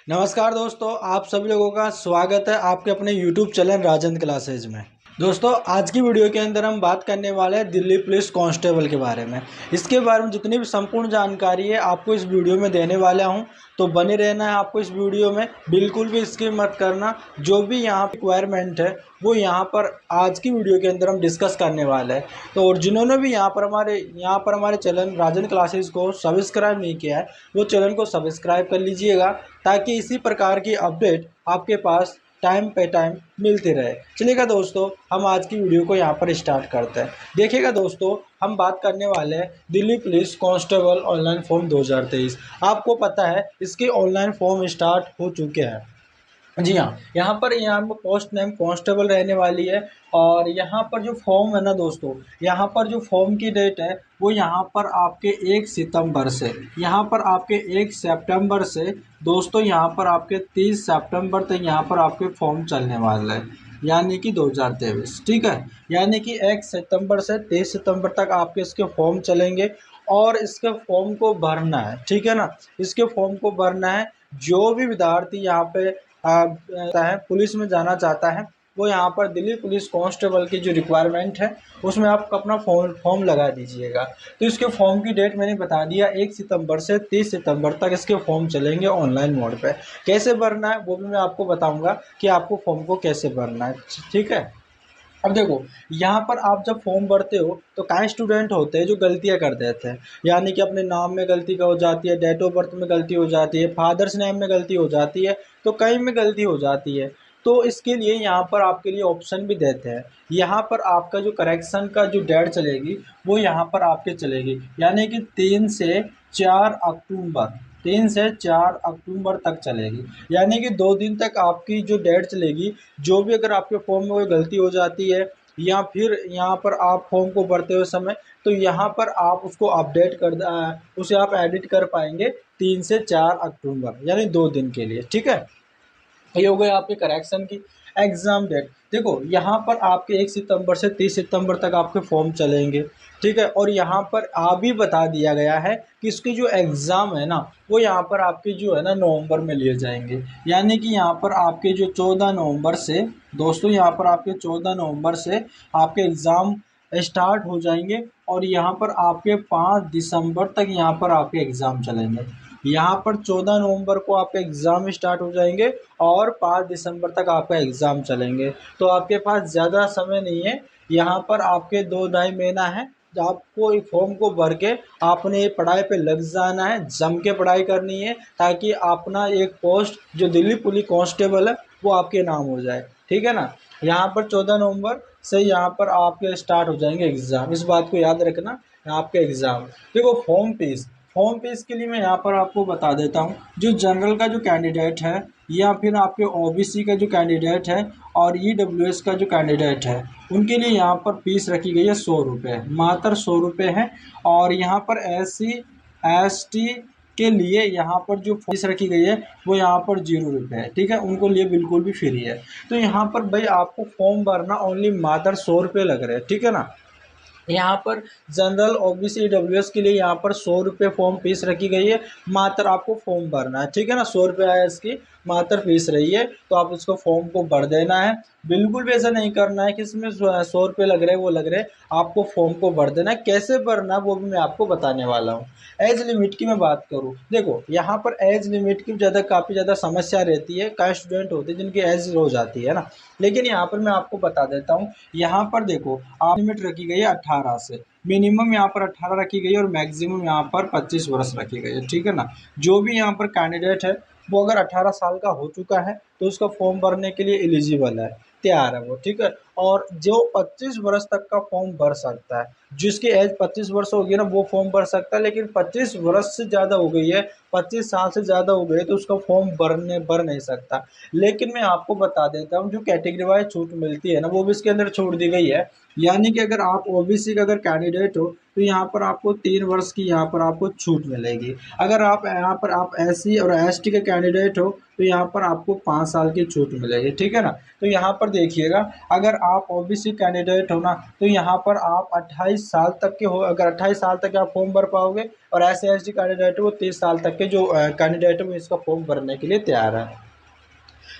नमस्कार दोस्तों, आप सभी लोगों का स्वागत है आपके अपने YouTube चैनल राजन क्लासेज में। दोस्तों, आज की वीडियो के अंदर हम बात करने वाले हैं दिल्ली पुलिस कांस्टेबल के बारे में। इसके बारे में जितनी भी संपूर्ण जानकारी है आपको इस वीडियो में देने वाला हूं, तो बने रहना है आपको इस वीडियो में, बिल्कुल भी स्किप मत करना। जो भी यहाँ रिक्वायरमेंट है वो यहाँ पर आज की वीडियो के अंदर हम डिस्कस करने वाले हैं। तो और जिन्होंने भी यहाँ पर हमारे चैनल राजन क्लासेस को सब्सक्राइब नहीं किया है वो चैनल को सब्सक्राइब कर लीजिएगा, ताकि इसी प्रकार की अपडेट आपके पास टाइम पे टाइम मिलती रहे। चलिएगा दोस्तों, हम आज की वीडियो को यहाँ पर स्टार्ट करते हैं। देखिएगा दोस्तों, हम बात करने वाले हैं Delhi police constable online form 2023। आपको पता है इसके ऑनलाइन फॉर्म स्टार्ट हो चुके हैं। जी हाँ, यहाँ पर पोस्ट नेम कांस्टेबल रहने वाली है। और यहाँ पर जो फॉर्म है ना दोस्तों, यहाँ पर जो फॉर्म की डेट है वो यहाँ पर आपके 1 सितंबर से, यहाँ पर आपके 1 सितंबर से दोस्तों, यहाँ पर आपके 30 सितंबर तक यहाँ पर आपके फॉर्म चलने वाला है, यानी कि 2023। ठीक है, यानी कि 1 सितंबर से 30 सितंबर तक आपके इसके फॉर्म चलेंगे। और इसके फॉर्म को भरना है, ठीक है ना, इसके फॉर्म को भरना है। जो भी विद्यार्थी यहाँ पे पुलिस में जाना चाहता है वो यहाँ पर दिल्ली पुलिस कांस्टेबल की जो रिक्वायरमेंट है उसमें आप अपना फॉर्म लगा दीजिएगा। तो इसके फॉर्म की डेट मैंने बता दिया, 1 सितंबर से 30 सितंबर तक इसके फॉर्म चलेंगे ऑनलाइन मोड पे। कैसे भरना है वो भी मैं आपको बताऊंगा कि आपको फॉर्म को कैसे भरना है। ठीक है, अब देखो, यहाँ पर आप जब फॉर्म भरते हो तो कई स्टूडेंट होते हैं जो गलतियाँ कर देते हैं, यानी कि अपने नाम में गलती का हो जाती है, डेट ऑफ बर्थ में गलती हो जाती है, फादर्स नेम में गलती हो जाती है, तो कई में गलती हो जाती है। तो इसके लिए यहाँ पर आपके लिए ऑप्शन भी देते हैं। यहाँ पर आपका जो करेक्शन का जो डेट चलेगी वो यहाँ पर आपके चलेगी, यानी कि 3 से 4 अक्टूबर तक चलेगी, यानी कि 2 दिन तक आपकी जो डेट चलेगी। जो भी अगर आपके फॉर्म में कोई गलती हो जाती है या फिर यहाँ पर आप फॉर्म को भरते हुए समय, तो यहाँ पर आप उसको उसे आप एडिट कर पाएंगे 3 से 4 अक्टूबर, यानी 2 दिन के लिए। ठीक है, ये हो गए आपके करेक्शन की। एग्ज़ाम डेट देखो, यहाँ पर आपके 1 सितंबर से 30 सितंबर तक आपके फॉर्म चलेंगे। ठीक है, और यहाँ पर आ भी बता दिया गया है कि इसके जो एग्ज़ाम है ना वो यहाँ पर आपके जो है ना नवंबर में लिए जाएंगे, यानी कि यहाँ पर आपके जो 14 नवंबर से दोस्तों, यहाँ पर आपके 14 नवंबर से आपके एग्ज़ाम स्टार्ट हो जाएंगे। और यहाँ पर आपके 5 दिसंबर तक यहाँ पर आपके एग्ज़ाम चलेंगे। यहाँ पर 14 नवंबर को आपके एग्ज़ाम स्टार्ट हो जाएंगे और 5 दिसंबर तक आपका एग्ज़ाम चलेंगे। तो आपके पास ज़्यादा समय नहीं है, यहाँ पर आपके 2-2.5 महीना है। जो आपको एक फॉर्म को भर के आपने ये पढ़ाई पे लग जाना है, जम के पढ़ाई करनी है, ताकि अपना एक पोस्ट जो दिल्ली पुलिस कांस्टेबल है वो आपके नाम हो जाए। ठीक है ना, यहाँ पर 14 नवंबर से यहाँ पर आपके स्टार्ट हो जाएंगे एग्ज़ाम, इस बात को याद रखना। आपके एग्ज़ाम देखो, फॉर्म फीस के लिए मैं यहाँ पर आपको बता देता हूँ। जो जनरल का जो कैंडिडेट है या फिर आपके ओबीसी का जो कैंडिडेट है और ईडब्ल्यूएस का जो कैंडिडेट है, उनके लिए यहाँ पर फीस रखी गई है 100 रुपये, मात्र 100 रुपये है। और यहाँ पर SC ST के लिए यहाँ पर जो फीस रखी गई है वो यहाँ पर 0 रुपये है। ठीक है, उनको लिए बिल्कुल भी फ्री है। तो यहाँ पर भाई आपको फॉर्म भरना ओनली मात्र 100 रुपये लग रहे हैं। ठीक है ना, यहाँ पर जनरल ओबीसी ईडब्ल्यूएस के लिए यहाँ पर 100 रुपये फॉर्म फीस रखी गई है, मात्र आपको फॉर्म भरना है। ठीक है ना, 100 रुपये आया इसकी मात्र फीस रही है, तो आप उसको फॉर्म को भर देना है। बिल्कुल भी ऐसा नहीं करना है कि इसमें 100 रुपये लग रहे हैं वो लग रहे हैं, आपको फॉर्म को भर देना है। कैसे भरना वो भी मैं आपको बताने वाला हूँ। एज लिमिट की मैं बात करूँ, देखो यहाँ पर एज लिमिट की काफ़ी ज़्यादा समस्या रहती है। कई स्टूडेंट होते हैं जिनकी एज हो जाती है ना, लेकिन यहाँ पर मैं आपको बता देता हूँ। यहाँ पर देखो, आप लिमिट रखी गई है 18 से, मिनिमम यहाँ पर 18 रखी गई है और मैक्सिमम यहाँ पर 25 वर्ष रखी गई है। ठीक है ना, जो भी यहाँ पर कैंडिडेट है वो अगर 18 साल का हो चुका है तो उसका फॉर्म भरने के लिए एलिजिबल है, तैयार है वो। ठीक है, और जो 25 वर्ष तक का फॉर्म भर सकता है, जिसकी एज 25 वर्ष होगी ना वो फॉर्म भर सकता है। लेकिन 25 वर्ष से ज़्यादा हो गई है, 25 साल से ज़्यादा हो गई है, तो उसका फॉर्म भर नहीं सकता। लेकिन मैं आपको बता देता हूँ, जो कैटेगरी वाइज छूट मिलती है ना वो भी इसके अंदर छोड़ दी गई है। यानी कि अगर आप ओबीसी का अगर कैंडिडेट हो तो यहाँ पर आपको 3 वर्ष की यहाँ पर आपको छूट मिलेगी। अगर आप यहाँ पर आप SC और ST के कैंडिडेट हो तो यहाँ पर आपको 5 साल की छूट मिलेगी। ठीक है ना, तो यहाँ पर देखिएगा, अगर आप ओबीसी कैंडिडेट हो ना तो यहाँ पर आप 28 30 साल तक के हो, अगर 28 साल तक आप फॉर्म भर पाओगे, और SC/ST कैंडिडेट है वो 30 साल तक के जो कैंडिडेट है वो इसका फॉर्म भरने के लिए तैयार है।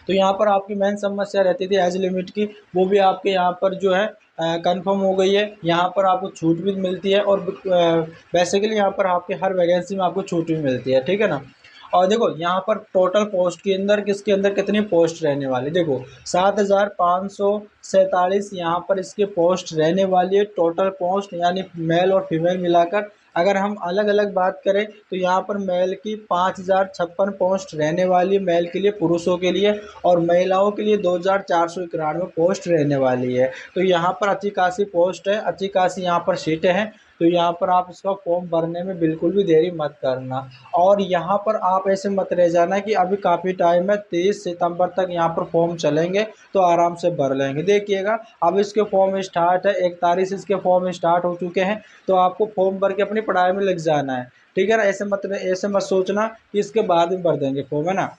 तो यहाँ पर आपकी मेन समस्या रहती थी एज लिमिट की, वो भी आपके यहाँ पर जो है कंफर्म हो गई है। यहाँ पर आपको छूट भी मिलती है, और बेसिकली यहाँ पर आपके हर वैकेंसी में आपको छूट भी मिलती है, ठीक है ना। और देखो यहाँ पर टोटल पोस्ट के अंदर किसके अंदर कितनी पोस्ट रहने वाली, देखो 7,547 यहाँ पर इसके पोस्ट रहने वाली है, टोटल पोस्ट यानी मेल और फीमेल मिलाकर। अगर हम अलग अलग बात करें तो यहाँ पर मेल की 5,056 पोस्ट रहने वाली है मेल के लिए, पुरुषों के लिए, और महिलाओं के लिए 2,491 पोस्ट रहने वाली है। तो यहाँ पर अच्छी खासी पोस्ट है, अच्छी खासी यहाँ पर सीटें हैं। तो यहाँ पर आप इसका फॉर्म भरने में बिल्कुल भी देरी मत करना। और यहाँ पर आप ऐसे मत रह जाना कि अभी काफ़ी टाइम है, 23 सितंबर तक यहाँ पर फॉर्म चलेंगे तो आराम से भर लेंगे। देखिएगा अब इसके फॉर्म स्टार्ट है, 1 तारीख से इसके फॉर्म स्टार्ट हो चुके हैं, तो आपको फॉर्म भर के अपनी पढ़ाई में लग जाना है, ठीक है ना। ऐसे मत सोचना कि इसके बाद में भर देंगे फॉर्म, है ना।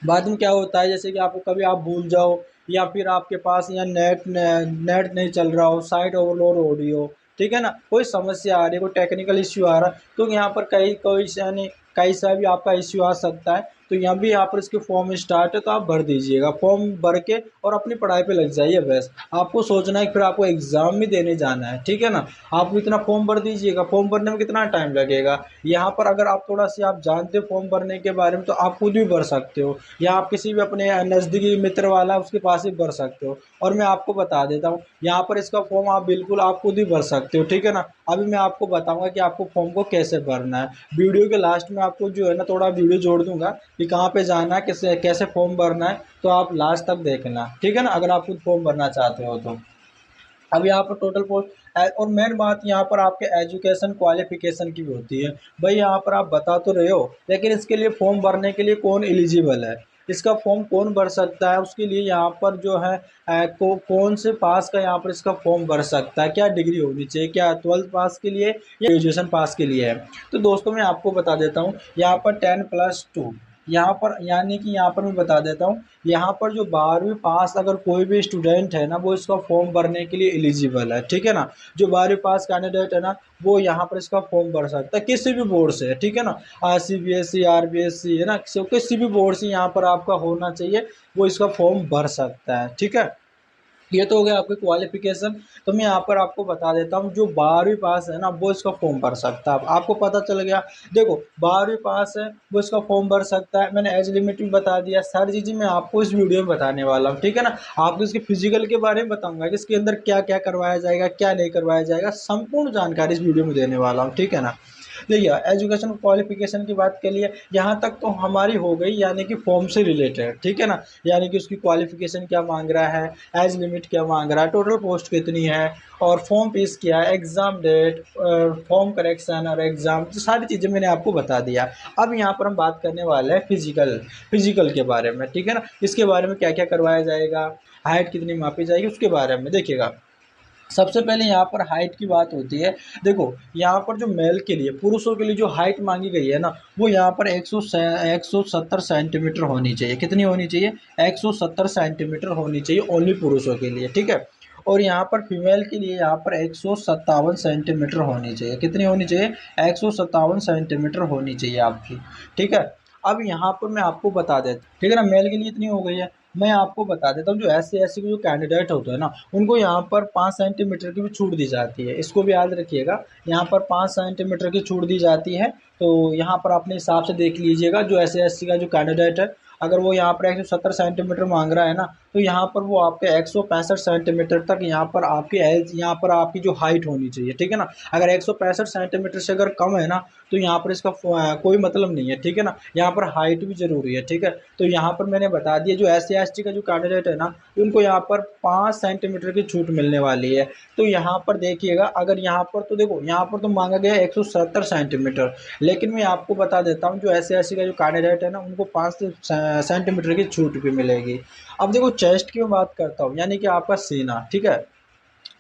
बाद में क्या होता है, जैसे कि आपको कभी आप भूल जाओ, या फिर आपके पास यहाँ नेट नहीं चल रहा हो, साइट ओवरलोड हो रही हो, ठीक है ना, कोई समस्या आ रही है, कोई टेक्निकल इश्यू आ रहा है, तो यहाँ पर कोई यानी कहीं सा भी आपका इश्यू आ सकता है। तो यहाँ भी यहाँ पर इसके फॉर्म स्टार्ट है, तो आप भर दीजिएगा, फॉर्म भर के और अपनी पढ़ाई पे लग जाइए। बस आपको सोचना है कि फिर आपको एग्ज़ाम भी देने जाना है, ठीक है ना। आप इतना फॉर्म भर दीजिएगा, फॉर्म भरने में कितना टाइम लगेगा। यहाँ पर अगर आप थोड़ा सी आप जानते हो फॉर्म भरने के बारे में, तो आप खुद भी भर सकते हो, या आप किसी भी अपने नज़दीकी मित्र वाला उसके पास ही भर सकते हो। और मैं आपको बता देता हूँ, यहाँ पर इसका फॉर्म आप बिल्कुल आप खुद ही भर सकते हो, ठीक है ना। अभी मैं आपको बताऊंगा कि आपको फॉर्म को कैसे भरना है। वीडियो के लास्ट में आपको जो है ना थोड़ा वीडियो जोड़ दूंगा कि कहाँ पे जाना है, कैसे कैसे फॉर्म भरना है, तो आप लास्ट तक देखना, ठीक है ना, अगर आप खुद फॉर्म भरना चाहते हो तो। अब यहाँ पर टोटल पोस्ट, और मेन बात यहाँ पर आपके एजुकेशन क्वालिफिकेशन की भी होती है। भाई यहाँ पर आप बता तो रहे हो, लेकिन इसके लिए फॉर्म भरने के लिए कौन एलिजिबल है, इसका फॉर्म कौन भर सकता है, उसके लिए यहाँ पर जो है कौन से पास का यहाँ पर इसका फॉर्म भर सकता है, क्या डिग्री होनी चाहिए, क्या 12th पास के लिए या ग्रेजुएशन पास के लिए है। तो दोस्तों मैं आपको बता देता हूँ, यहाँ पर 10+2, यहाँ पर यानी कि यहाँ पर मैं बता देता हूँ, यहाँ पर जो 12वीं पास अगर कोई भी स्टूडेंट है ना, वो इसका फॉर्म भरने के लिए एलिजिबल है, ठीक है ना। जो 12वीं पास कैंडिडेट है ना, वो यहाँ पर इसका फॉर्म भर सकता है, किसी भी बोर्ड से, ठीक है ना। CBSE RBSE है ना, किसी भी बोर्ड से यहाँ पर आपका होना चाहिए, वो इसका फॉर्म भर सकता है, ठीक है। ये तो हो गया आपकी क्वालिफिकेशन। तो मैं यहाँ पर आपको बता देता हूँ, जो 12वीं पास है ना वो इसका फॉर्म भर सकता है। आपको पता चल गया, देखो 12वीं पास है वो इसका फॉर्म भर सकता है। मैंने एज लिमिट भी बता दिया, सारी चीज़ें मैं आपको इस वीडियो में बताने वाला हूँ, ठीक है ना। आपको इसके फिजिकल के बारे में बताऊंगा कि इसके अंदर क्या क्या करवाया जाएगा, क्या नहीं करवाया जाएगा, संपूर्ण जानकारी इस वीडियो में देने वाला हूँ, ठीक है ना। देखिए एजुकेशन क्वालिफिकेशन की बात के लिए यहाँ तक तो हमारी हो गई, यानी कि फॉर्म से रिलेटेड, ठीक है ना। यानी कि उसकी क्वालिफिकेशन क्या मांग रहा है, एज लिमिट क्या मांग रहा है, टोटल पोस्ट कितनी है, और फॉर्म फीस क्या है, एग्ज़ाम डेट, फॉर्म करेक्शन और एग्ज़ाम, तो सारी चीज़ें मैंने आपको बता दिया। अब यहाँ पर हम बात करने वाले हैं फिजिकल के बारे में, ठीक है ना। इसके बारे में क्या क्या करवाया जाएगा, हाइट कितनी मापी जाएगी, उसके बारे में देखिएगा। सबसे पहले यहाँ पर हाइट की बात होती है। देखो यहाँ पर जो मेल के लिए, पुरुषों के लिए जो हाइट मांगी गई है ना, वो यहाँ पर 170 सेंटीमीटर होनी चाहिए। कितनी होनी चाहिए, 170 सेंटीमीटर होनी चाहिए ओनली पुरुषों के लिए, ठीक है। और यहाँ पर फीमेल के लिए यहाँ पर 157 सेंटीमीटर होनी चाहिए। कितनी होनी चाहिए, 157 सेंटीमीटर होनी चाहिए आपकी, ठीक है। अब यहाँ पर मैं आपको बता देता, ठीक है ना, मेल के लिए इतनी हो गई है। मैं आपको बता देता हूँ, जो SC/ST के जो कैंडिडेट होते हैं ना, उनको यहाँ पर 5 सेंटीमीटर की भी छूट दी जाती है। इसको भी याद रखिएगा, यहाँ पर 5 सेंटीमीटर की छूट दी जाती है। तो यहाँ पर अपने हिसाब से देख लीजिएगा, जो SC/ST का जो कैंडिडेट है, अगर वो यहाँ पर 170 सेंटीमीटर मांग रहा है ना, तो यहाँ पर वो आपके 165 सेंटीमीटर तक यहाँ पर आपकी एज, यहाँ पर आपकी जो हाइट होनी चाहिए, ठीक है ना। अगर 165 सेंटीमीटर से अगर कम है ना, तो यहाँ पर इसका कोई मतलब नहीं है, ठीक है ना। यहाँ पर हाइट भी ज़रूरी है, ठीक है। तो यहाँ पर मैंने बता दिया, जो SC/ST का जो कैंडिडेट है ना, उनको यहाँ पर 5 सेंटीमीटर की छूट मिलने वाली है। तो यहाँ पर देखिएगा, अगर यहाँ पर तो देखो यहाँ पर तो मांगा गया 170 सेंटीमीटर, लेकिन मैं आपको बता देता हूँ, जो SC/ST का जो कैंडिडेट है ना, उनको 5 सेंटीमीटर की छूट भी मिलेगी। अब देखो चेस्ट की मैं बात करता हूँ, यानी कि आपका सीना, ठीक है,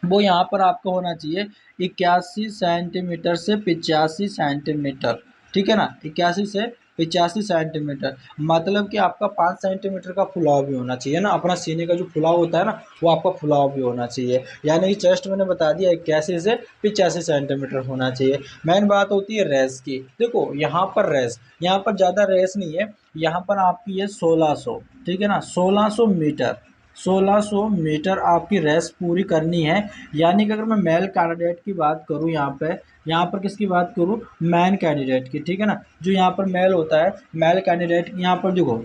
वो यहाँ पर आपको होना चाहिए 81 सेंटीमीटर से 85 सेंटीमीटर, ठीक है ना, 81 से 85 सेंटीमीटर, मतलब कि आपका 5 सेंटीमीटर का फुलाव भी होना चाहिए ना, अपना सीने का जो फुलाव होता है ना वो आपका फुलाव भी होना चाहिए। यानी कि चेस्ट मैंने बता दिया 81 से 85 सेंटीमीटर होना चाहिए। मेन बात होती है रेस की। देखो यहाँ पर रेस, यहाँ पर ज़्यादा रेस नहीं है, यहाँ पर आपकी है 1600, ठीक है ना, 1600 मीटर, 1600 मीटर आपकी रेस पूरी करनी है। यानी कि अगर मैं मेल कैंडिडेट की बात करूँ यहाँ पर किसकी बात करूँ, मैन कैंडिडेट की, ठीक है ना, जो यहाँ पर मेल होता है, मेल कैंडिडेट यहाँ पर देखो,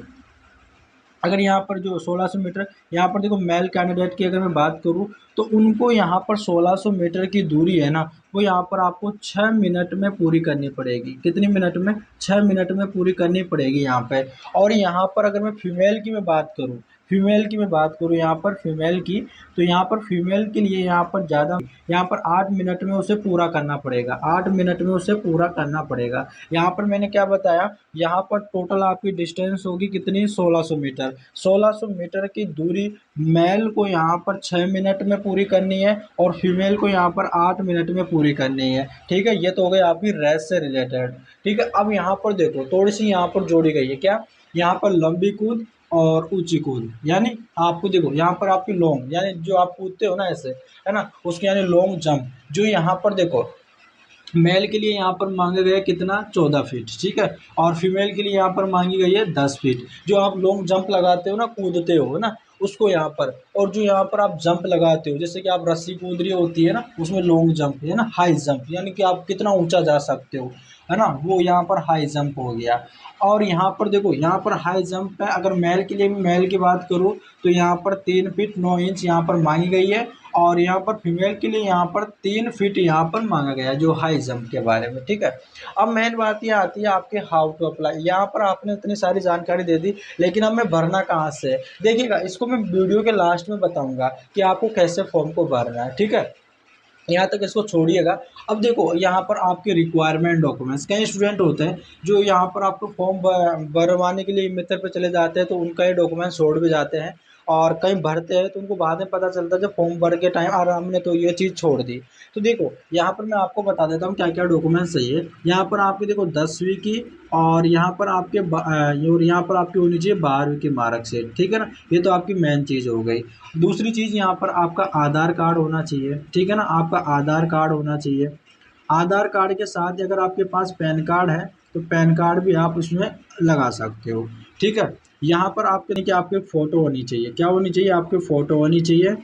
अगर यहाँ पर जो 1600 मीटर, यहाँ पर देखो मेल कैंडिडेट की अगर मैं बात करूँ तो उनको यहाँ पर 1600 मीटर की दूरी है ना, वो यहाँ पर आपको 6 मिनट में पूरी करनी पड़ेगी। कितनी मिनट में, 6 मिनट में पूरी करनी पड़ेगी यहाँ पे। और यहाँ पर अगर मैं फीमेल की मैं बात करूँ, फीमेल की मैं बात करूँ यहाँ पर फीमेल की, तो यहाँ पर फीमेल के लिए यहाँ पर ज़्यादा, यहाँ पर 8 मिनट में उसे पूरा करना पड़ेगा, 8 मिनट में उसे पूरा करना पड़ेगा। यहाँ पर मैंने क्या बताया, यहाँ पर टोटल आपकी डिस्टेंस होगी कितनी, 1600 मीटर, 1600 मीटर की दूरी मेल को यहाँ पर 6 मिनट में पूरी करनी है और फीमेल को यहाँ पर 8 मिनट में पूरी करनी है, ठीक है। ये तो हो गई आपकी रेस से रिलेटेड, ठीक है। अब यहाँ पर देखो थोड़ी सी यहाँ पर जोड़ी गई है क्या, यहाँ पर लंबी कूद और ऊंची कूद, यानी आपको देखो यहाँ पर आपकी लॉन्ग, यानी जो आप कूदते हो ना ऐसे, है ना, उसके यानी लॉन्ग जंप, जो यहाँ पर देखो मेल के लिए यहाँ पर मांगे गए कितना, 14 फीट, ठीक है, और फीमेल के लिए यहाँ पर मांगी गई है 10 फीट। जो आप लॉन्ग जंप लगाते हो ना, कूदते हो ना, उसको यहाँ पर, और जो यहाँ पर आप जंप लगाते हो, जैसे कि आप रस्सी कूद रही होती है ना, उसमें लॉन्ग जंप है ना, हाई जंप, यानी कि आप कितना ऊंचा जा सकते हो, है ना, वो यहाँ पर हाई जंप हो गया। और यहाँ पर देखो यहाँ पर हाई जंप है, अगर मेल के लिए, मेल की बात करूँ तो यहाँ पर 3 फीट 9 इंच यहाँ पर मांगी गई है, और यहाँ पर फीमेल के लिए यहाँ पर 3 फीट यहाँ पर मांगा गया है, जो हाई जंप के बारे में, ठीक है। अब मेन बात ये आती है आपके हाउ टू अप्लाई। यहाँ पर आपने इतनी सारी जानकारी दे दी, लेकिन अब मैं भरना कहाँ से है, देखिएगा इसको मैं वीडियो के लास्ट में बताऊंगा कि आपको कैसे फॉर्म को भरना है, ठीक है। यहाँ तक इसको छोड़िएगा। अब देखो यहाँ पर आपके रिक्वायरमेंट डॉक्यूमेंट्स, कई स्टूडेंट होते हैं जो यहाँ पर आपको फॉर्म भरवाने के लिए मित्र पे चले जाते हैं, तो उनका ये डॉक्यूमेंट छोड़ भी जाते हैं, और कहीं भरते हैं तो उनको बाद में पता चलता है जब फॉर्म भर के टाइम, और हमने तो ये चीज़ छोड़ दी। तो देखो यहाँ पर मैं आपको बता देता हूँ क्या क्या डॉक्यूमेंट्स चाहिए। यहाँ पर आपके देखो 10वीं की, और यहाँ पर आपके और यहाँ पर आपकी होनी चाहिए 12वीं की मार्कशीट, ठीक है ना, ये तो आपकी मेन चीज़ हो गई। दूसरी चीज़ यहाँ पर आपका आधार कार्ड होना चाहिए, ठीक है ना, आपका आधार कार्ड होना चाहिए। आधार कार्ड के साथ ही अगर आपके पास पैन कार्ड है तो पैन कार्ड भी आप उसमें लगा सकते हो, ठीक है। यहाँ पर आपके कि आपके फ़ोटो होनी चाहिए, क्या होनी चाहिए, आपके फ़ोटो होनी चाहिए,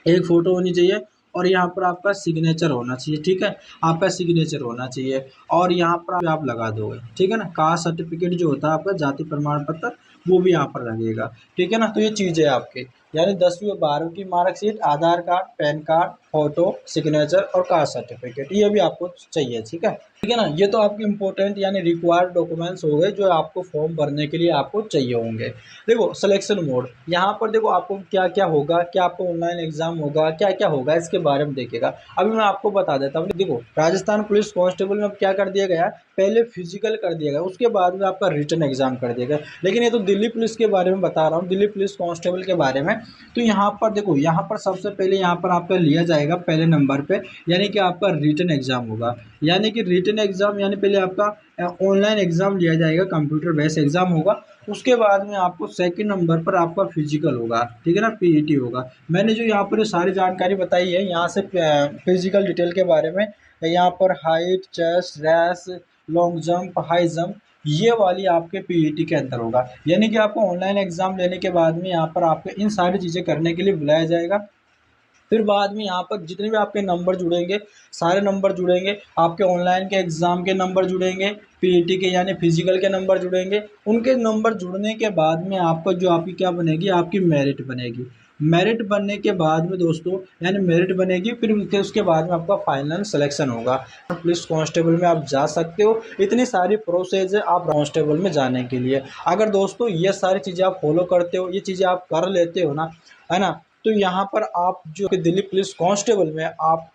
एक फ़ोटो होनी चाहिए, और यहाँ पर आपका सिग्नेचर होना चाहिए, ठीक है, आपका सिग्नेचर होना चाहिए। और यहाँ पर आप लगा दोगे, ठीक है ना, कास्ट सर्टिफिकेट जो होता है आपका जाति प्रमाण पत्र, वो भी यहाँ पर लगेगा, ठीक है ना। तो ये चीज़ है आपकी, यानी 10वीं और 12वीं की marksheet, Aadhaar card, PAN card, photo, signature और कास्ट सर्टिफिकेट, ये भी आपको चाहिए, ठीक है ना। ये तो आपके इंपॉर्टेंट यानी रिक्वायर्ड डॉक्यूमेंट्स हो गए जो आपको फॉर्म भरने के लिए आपको चाहिए होंगे। देखो सिलेक्शन मोड, यहाँ पर देखो आपको क्या क्या होगा, क्या आपको ऑनलाइन एग्जाम होगा, क्या क्या होगा, इसके बारे में देखिएगा। अभी मैं आपको बता देता हूँ। देखो राजस्थान पुलिस कांस्टेबल में अब क्या कर दिया गया, पहले फिजिकल कर दिया गया, उसके बाद में आपका रिटन एग्जाम कर दिया गया। लेकिन ये तो दिल्ली पुलिस के बारे में बता रहा हूँ, दिल्ली पुलिस कांस्टेबल के बारे में। तो यहाँ पर देखो, यहाँ पर सबसे पहले यहाँ पर आपका लिया जाएगा पहले नंबर पे, यानी कि आपका रिटन एग्जाम होगा। यानी कि रिटन एग्जाम यानी पहले आपका ऑनलाइन एग्जाम लिया जाएगा, कंप्यूटर बेस्ड एग्जाम होगा। उसके बाद में आपको सेकंड नंबर पर आपका फिजिकल होगा, ठीक है ना, पीईटी होगा। मैंने जो यहाँ पर ये सारी जानकारी बताई है, यहाँ से फिजिकल डिटेल के बारे में, यहाँ पर height, chest, race, long jump, high jump, ये वाली आपके पीईटी के अंदर होगा। यानी कि आपको ऑनलाइन एग्जाम लेने के बाद में यहाँ पर आपको इन सारी चीज़ें करने के लिए बुलाया जाएगा। फिर बाद में यहाँ पर जितने भी आपके नंबर जुड़ेंगे, सारे नंबर जुड़ेंगे, आपके ऑनलाइन के एग्ज़ाम के नंबर जुड़ेंगे, पीईटी के यानी फिजिकल के नंबर जुड़ेंगे। उनके नंबर जुड़ने के बाद में आपका जो आपकी क्या बनेगी, आपकी मेरिट बनेगी। मेरिट बनने के बाद में दोस्तों, यानी मेरिट बनेगी, फिर उसके बाद में आपका फाइनल सिलेक्शन होगा। पुलिस कांस्टेबल में आप जा सकते हो। इतनी सारी प्रोसेस है आप कांस्टेबल में जाने के लिए। अगर दोस्तों ये सारी चीज़ें आप फॉलो करते हो, ये चीज़ें आप कर लेते हो ना, है ना, तो यहाँ पर आप जो कि दिल्ली पुलिस कांस्टेबल में आप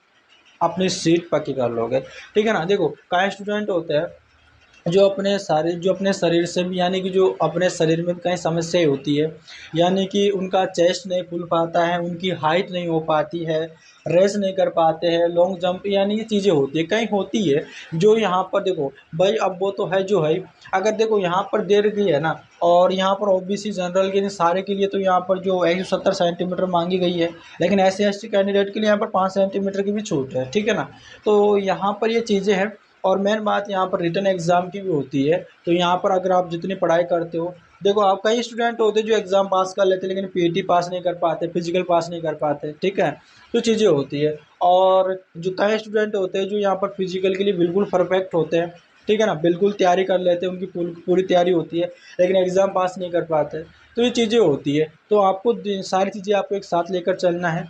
अपनी सीट पक्की कर लोगे, ठीक है ना। देखो कई स्टूडेंट होते हैं जो अपने शरीर से भी, यानी कि जो अपने शरीर में कई समस्याएं होती है, यानी कि उनका चेस्ट नहीं फूल पाता है, उनकी हाइट नहीं हो पाती है, रेस नहीं कर पाते हैं, लॉन्ग जंप, यानी ये चीज़ें होती है, कहीं होती है। जो यहाँ पर देखो भाई, अब वो तो है जो है। अगर देखो यहाँ पर दे रखी है ना, और यहाँ पर ओबीसी जनरल के लिए सारे के लिए तो यहाँ पर जो 170 सेंटीमीटर मांगी गई है, लेकिन SC ST कैंडिडेट के लिए यहाँ पर 5 सेंटीमीटर की भी छूट है, ठीक है ना। तो यहाँ पर ये चीज़ें हैं। और मेन बात यहाँ पर रिटन एग्ज़ाम की भी होती है। तो यहाँ पर अगर आप जितनी पढ़ाई करते हो, देखो आप कई स्टूडेंट होते हैं जो एग्ज़ाम पास कर लेते हैं, लेकिन पीटी पास नहीं कर पाते, फिजिकल पास नहीं कर पाते, ठीक है। तो चीज़ें होती है। और जो कई स्टूडेंट होते हैं जो यहाँ पर फिजिकल के लिए बिल्कुल परफेक्ट होते हैं, ठीक है ना, बिल्कुल तैयारी कर लेते हैं, उनकी पूरी तैयारी होती है, लेकिन एग्ज़ाम पास नहीं कर पाते। तो ये चीज़ें होती है। तो आपको सारी चीज़ें आपको एक साथ लेकर चलना है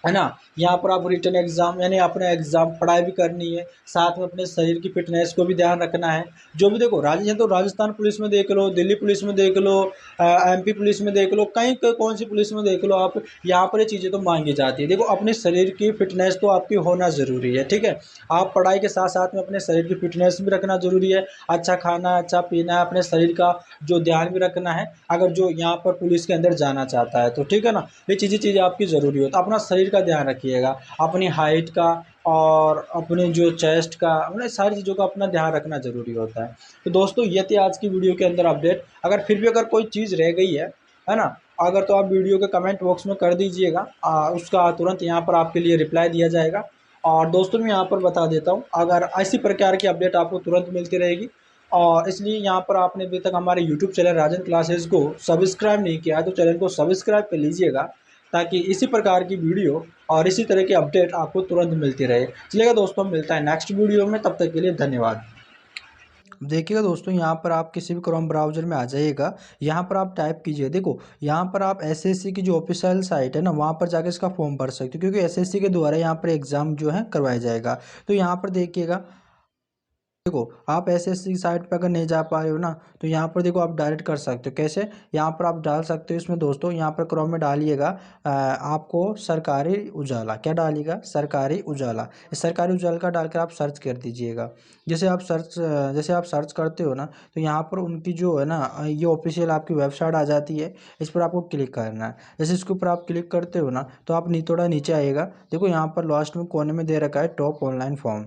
ना। यहाँ पर आप रिटन एग्ज़ाम, यानी अपना एग्ज़ाम पढ़ाई भी करनी है, साथ में अपने शरीर की फिटनेस को भी ध्यान रखना है। जो भी देखो राजस्थान, तो राजस्थान पुलिस में देख लो, दिल्ली पुलिस में देख लो, MP पुलिस में देख लो, कहीं कौन सी पुलिस में देख लो आप, यहाँ पर ये चीज़ें तो मांगी जाती है। देखो अपने शरीर की फिटनेस तो आपकी होना ज़रूरी है, ठीक है। आप पढ़ाई के साथ साथ में अपने शरीर की फिटनेस भी रखना ज़रूरी है। अच्छा खाना, अच्छा पीना है, अपने शरीर का जो ध्यान भी रखना है, अगर जो यहाँ पर पुलिस के अंदर जाना चाहता है तो, ठीक है ना। ये चीज़ें आपकी ज़रूरी हो, तो अपना शरीर का ध्यान रखिएगा, अपनी हाइट का और अपने जो चेस्ट का, मतलब सारी चीज़ों का अपना ध्यान रखना ज़रूरी होता है। तो दोस्तों ये थी आज की वीडियो के अंदर अपडेट। अगर फिर भी अगर कोई चीज़ रह गई है ना, अगर तो आप वीडियो के कमेंट बॉक्स में कर दीजिएगा, उसका तुरंत यहाँ पर आपके लिए रिप्लाई दिया जाएगा। और दोस्तों मैं यहाँ पर बता देता हूँ, अगर ऐसी प्रकार की अपडेट आपको तुरंत मिलती रहेगी, और इसलिए यहाँ पर आपने अभी तक हमारे यूट्यूब चैनल राजन क्लासेस को सब्सक्राइब नहीं किया है तो चैनल को सब्सक्राइब कर लीजिएगा, ताकि इसी प्रकार की वीडियो और इसी तरह की अपडेट आपको तुरंत मिलती रहे। चलिएगा दोस्तों, मिलता है नेक्स्ट वीडियो में, तब तक के लिए धन्यवाद। देखिएगा दोस्तों, यहाँ पर आप किसी भी क्रोम ब्राउज़र में आ जाइएगा, यहाँ पर आप टाइप कीजिए, देखो यहाँ पर आप SSC की जो ऑफिशियल साइट है ना, वहाँ पर जाकर इसका फॉर्म भर सकते हो, क्योंकि SSC के द्वारा यहाँ पर एग्ज़ाम जो है करवाया जाएगा। तो यहाँ पर देखिएगा, देखो आप SSC साइट पर अगर नहीं जा पा रहे हो ना, तो यहाँ पर देखो आप डायरेक्ट कर सकते हो। कैसे? यहाँ पर आप डाल सकते हो इसमें दोस्तों, यहाँ पर क्रोम में डालिएगा आपको सरकारी उजाला, क्या डालिएगा? सरकारी उजाला। इस सरकारी उजाला का डालकर आप सर्च कर दीजिएगा। जैसे आप सर्च करते हो ना, तो यहाँ पर उनकी जो है ना, ये ऑफिशियल आपकी वेबसाइट आ जाती है, इस पर आपको क्लिक करना है। जैसे इसके ऊपर आप क्लिक करते हो ना, तो आप थोड़ा नीचे आइएगा, देखो यहाँ पर लास्ट में कोने में दे रखा है टॉप ऑनलाइन फॉर्म।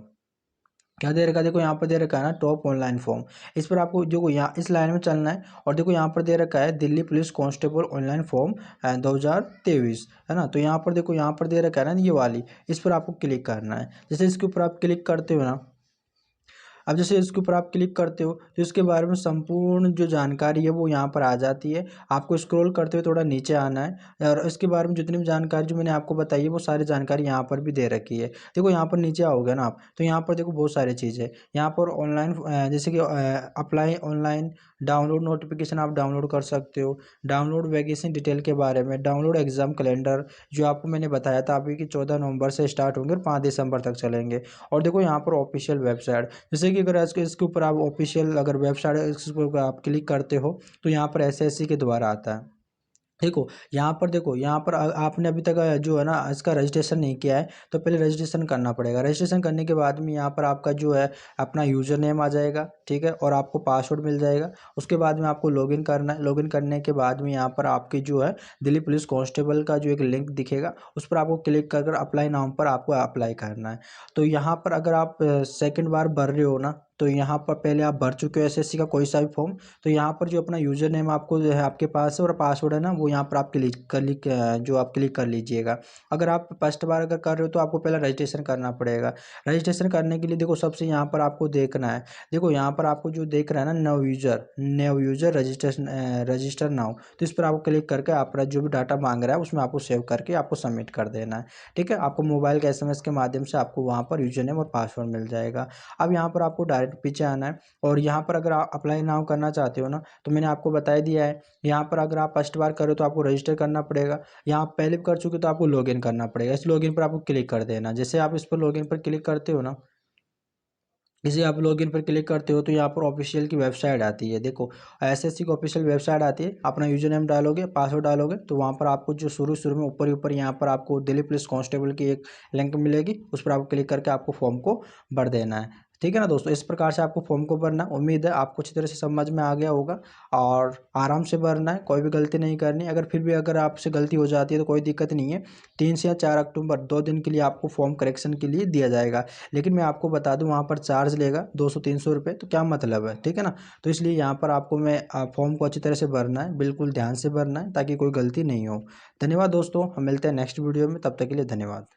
क्या दे रखा है? देखो यहाँ पर दे रखा है ना टॉप ऑनलाइन फॉर्म। इस पर आपको देखो यहाँ इस लाइन में चलना है, और देखो यहाँ पर दे रखा है Delhi police constable online form 2023, है ना। तो यहाँ पर देखो, यहाँ पर दे रखा है ना ये वाली, इस पर आपको क्लिक करना है। जैसे इसके ऊपर आप क्लिक करते हो ना, अब जैसे इसके ऊपर आप क्लिक करते हो तो इसके बारे में संपूर्ण जो जानकारी है वो यहाँ पर आ जाती है। आपको स्क्रॉल करते हुए थोड़ा नीचे आना है, और इसके बारे में जितनी भी जानकारी जो मैंने आपको बताई है वो सारी जानकारी यहाँ पर भी दे रखी है। देखो यहाँ पर नीचे आओगे ना आप, तो यहाँ पर देखो बहुत सारी चीज़ें, यहाँ पर ऑनलाइन जैसे कि अप्लाई ऑनलाइन, डाउनलोड नोटिफिकेशन आप डाउनलोड कर सकते हो, डाउनलोड वैकेंसी डिटेल के बारे में, डाउनलोड एग्जाम कैलेंडर जो आपको मैंने बताया था अभी कि 14 नवंबर से स्टार्ट होंगे और 5 दिसंबर तक चलेंगे। और देखो यहाँ पर ऑफिशियल वेबसाइट, जैसे कि अगर इसके ऊपर आप ऑफिशियल अगर वेबसाइट इसके ऊपर आप क्लिक करते हो तो यहाँ पर SSC के द्वारा आता है। देखो यहाँ पर आपने अभी तक जो है ना इसका रजिस्ट्रेशन नहीं किया है, तो पहले रजिस्ट्रेशन करना पड़ेगा। रजिस्ट्रेशन करने के बाद में यहाँ पर आपका जो है अपना यूज़र नेम आ जाएगा, ठीक है, और आपको पासवर्ड मिल जाएगा। उसके बाद में आपको लॉगिन करना है। लॉगिन करने के बाद में यहाँ पर आपकी जो है दिल्ली पुलिस कांस्टेबल का जो एक लिंक दिखेगा, उस पर आपको क्लिक कर अप्लाई नाम पर आपको अप्लाई करना है। तो यहाँ पर अगर आप सेकेंड बार भर रहे हो ना, तो यहाँ पर पहले आप भर चुके हो SSC का कोई सा भी फॉर्म, तो यहाँ पर जो अपना यूज़र नेम आपको जो है आपके पास है और पासवर्ड है ना, वो यहाँ पर आप क्लिक कर लीजिएगा। अगर आप फर्स्ट बार अगर कर रहे हो तो आपको पहले रजिस्ट्रेशन करना पड़ेगा। रजिस्ट्रेशन करने के लिए देखो सबसे यहाँ पर आपको देखना है, देखो यहाँ पर आपको जो देख रहा है ना new user registration register now, तो इस पर आपको क्लिक करके आपका जो भी डाटा मांग रहा है उसमें आपको सेव करके आपको सबमिट कर देना है, ठीक है। आपको मोबाइल के SMS के माध्यम से आपको वहाँ पर यूज़र नेम और पासवर्ड मिल जाएगा। अब यहाँ पर आपको डायरेक्ट पीछे आना है, और यहाँ पर अगर आप अप्लाई नाउ करना चाहते हो ना, तो मैंने आपको बता दिया है। यहाँ पर अगर आप फर्स्ट बार करो तो आपको रजिस्टर करना पड़ेगा, यहाँ पहले भी कर चुके तो आपको लॉगिन करना पड़ेगा। इस लॉगिन पर आपको क्लिक कर देना। जैसे आप इस पर लॉगिन पर क्लिक करते हो ना, इसे आप लॉगिन पर क्लिक करते हो तो यहाँ पर ऑफिशियल की वेबसाइट आती है। देखो SSC की ऑफिशियल वेबसाइट आती है, अपना यूजर नेम डालोगे, पासवर्ड डालोगे, तो वहाँ पर आपको जो शुरू में ऊपर ही ऊपर यहाँ पर आपको दिल्ली पुलिस कांस्टेबल की एक लिंक मिलेगी, उस पर आपको क्लिक करके आपको फॉर्म को भर देना है। ठीक है ना दोस्तों, इस प्रकार से आपको फॉर्म को भरना। उम्मीद है आपको अच्छी तरह से समझ में आ गया होगा और आराम से भरना है, कोई भी गलती नहीं करनी। अगर फिर भी अगर आपसे गलती हो जाती है तो कोई दिक्कत नहीं है, 3 से या 4 अक्टूबर 2 दिन के लिए आपको फॉर्म करेक्शन के लिए दिया जाएगा। लेकिन मैं आपको बता दूं वहाँ पर चार्ज लेगा 200-300 रुपये, तो क्या मतलब है, ठीक है ना। तो इसलिए यहाँ पर आपको मैं फॉर्म को अच्छी तरह से भरना है, बिल्कुल ध्यान से भरना है ताकि कोई गलती नहीं हो। धन्यवाद दोस्तों, हम मिलते हैं नेक्स्ट वीडियो में, तब तक के लिए धन्यवाद।